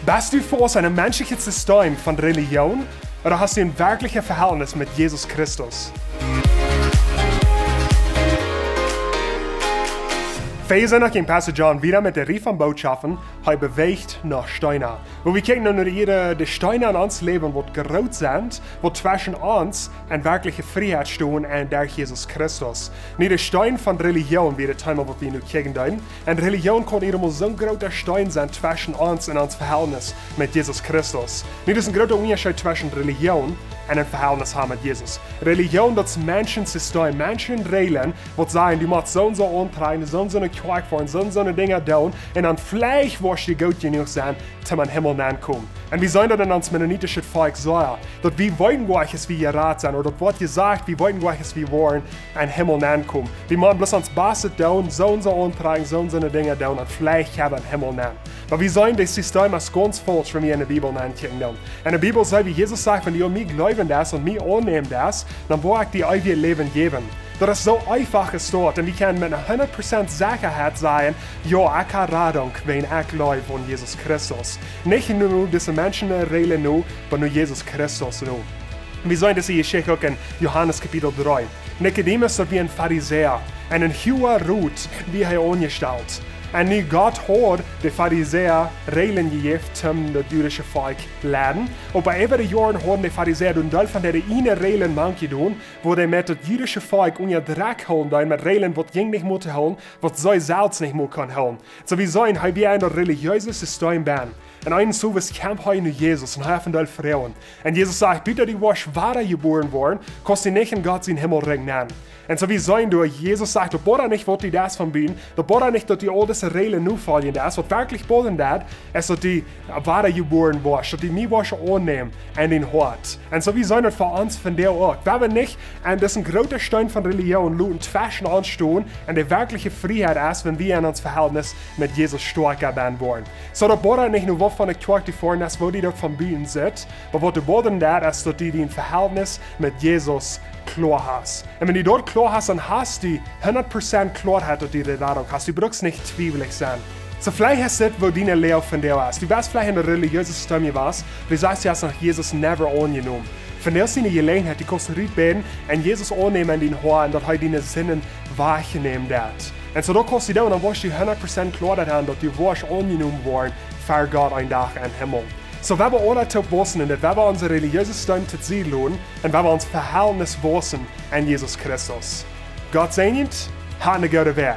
Bist du vor einem menschlichen System von Religion oder hast du ein wirkliches Verhältnis mit Jesus Christus? Wir sind gegen Pastor John wieder mit der Reihe von Botschaften, die bewegt nach Steiner. Wo wir gucken nur die Steine an uns Leben, die gerot sind, die zwischen uns eine wirkliche Freiheit stehen und durch Jesus Christus. Nicht der Stein von Religion, wie der Thema, wo wir nun gucken wollen. Und Religion kann immer so ein großer Stein sein zwischen uns und uns Verhältnis mit Jesus Christus. Nicht ist ein großer Unterschied zwischen Religion und ein Verhältnis haben mit Jesus. Religion, das ist Menschensystem, Menschenregeln, die sagen, du musst so und so antreiben, so und so eine Quark fahren, so und so eine Dinge tun, und dann vielleicht wirst du gut genug sein, zum an Himmel ankommen. Und wie sollen das denn uns mennonitische Volk sagen? Dort wir wollen gleich es wie ihr Rat sein, oder dort wird gesagt, wir wollen gleich es wie wollen, an Himmel ankommen. Wir müssen bloß uns Basse tun, so und so antreiben, so und so eine Dinge tun, und vielleicht haben wir an Himmel an. Aber wir sollen das System als ganz falsch, wenn wir in der Bibel angucken. In der Bibel sagt, wie Jesus sagt, wenn ihr mich glauben das und mich annehmen das, dann wird ich dir euer Leben geben. Das ist so einfach dort und wir können mit 100% Sicherheit sagen, ja, ich habe Rettung, wenn ich glaube an Jesus Christus. Nicht nur diese Menschen reden nur, aber nur Jesus Christus nur. Wir sollen das hier schicken in Johannes Kapitel 3. Nikodemus ist wie ein Pharisäer, einen hohen Rut, wie er angestellt. Und nu Gott hat die Pharisäer Regeln gegeben, um das jüdische Volk zu leiden. Und bei über den Jahren haben die Pharisäer einen Teil von der eine Regeln manche tun, wo die mit das jüdische Volk unter Dreck holen, mit Regeln, die jing nicht mehr holen, was sie selbst nicht mehr können holen. So wie sollen wir ein religiöses System bauen. Und einen so was kämpft heute Jesus und haben Teil Frauen. Und Jesus sagt, bitte die warst wahrer geboren worden, kannst du nicht in Gott seinen Himmel regnen. Und so wie sollen du, Jesus sagt, du bohrer nicht, was die das von bieten, du bohrer nicht, dass die all diese Regeln nur fallen, das, was wirklich bohren das, ist, dass die wahrer geboren warst, dass die mich warst annehmen an den Hort. Und so wie sollen das für uns von der Ort. Wenn wir nicht an diesen großen Stein von Religion luten, zwischen uns stehen, und die wirkliche Freiheit ist, wenn wir in uns Verhältnis mit Jesus stärker werden wollen. So, da bohrer nicht nur, von der Kirche vorne ist, wo die dort von Bühnen sind, aber was du bohren das, ist, dass die ein Verhältnis mit Jesus klar hast. Und wenn du dort klar hast, dann hast du 100% Klarheit, dass du die Rettung hast. Du brauchst nicht zwiebelig sein. So vielleicht ist das, wo deine Lehre von dir ist. Du warst vielleicht in einem religiösen System warst, du sagst, du hast nach Jesus never angenommen. Von der deine Gelegenheit, die kannst du nicht beten und Jesus annehmen in den Horn, dass er deine Sinnen wahrnehmen wird. Und so da kannst du da und dann wirst du 100% Klarheit haben, dass du wirst angenommen worden für Gott ein Tag im Himmel. So, wenn wir alle zu wissen, und wenn wir unser religiöses System zu sehen lohnen, und wenn wir uns Verhältnis wissen an Jesus Christus. Gott segnet, hat einen guten Weg.